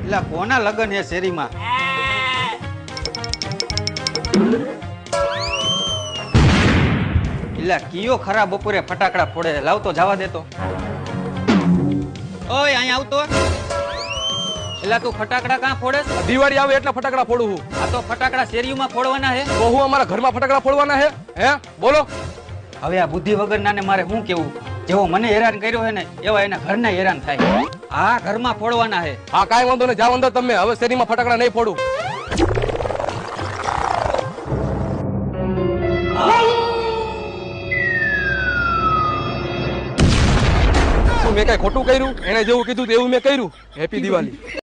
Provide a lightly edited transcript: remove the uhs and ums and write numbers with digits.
એટલે કોના લગન હે શેરીમાં? એટલે કીયો ખરા બપોરે ફટાકડા ફોડે, લાવ તો જવા દેતો. ઓય અહીંયા આવતો. એટલે તું ફટાકડા કાં ફોડેસ? દિવાળી આવે એટલે ફટાકડા ફોડું હું. આ તો ફટાકડા શેરીમાં ફોડવાના હે. તો હું અમારા ઘરમાં ફટાકડા ફોડવાના હે? હે બોલો. હવે આ બુદ્ધિ વગરનાને મારે શું કેવું? જેવો મને હેરાન કર્યો હે ને એવા એના ઘરને હેરાન થાય. આ ઘરમાં ફોડવાના હે. હા કાંઈ વાંધો નહીં, જાવ અંદર તમે. હવે શેરીમાં ફટાકડા નહીં ફોડું. મેં કઈ ખોટું કર્યું? એને જેવું કીધું એવું મેં કર્યું. હેપી દિવાળી.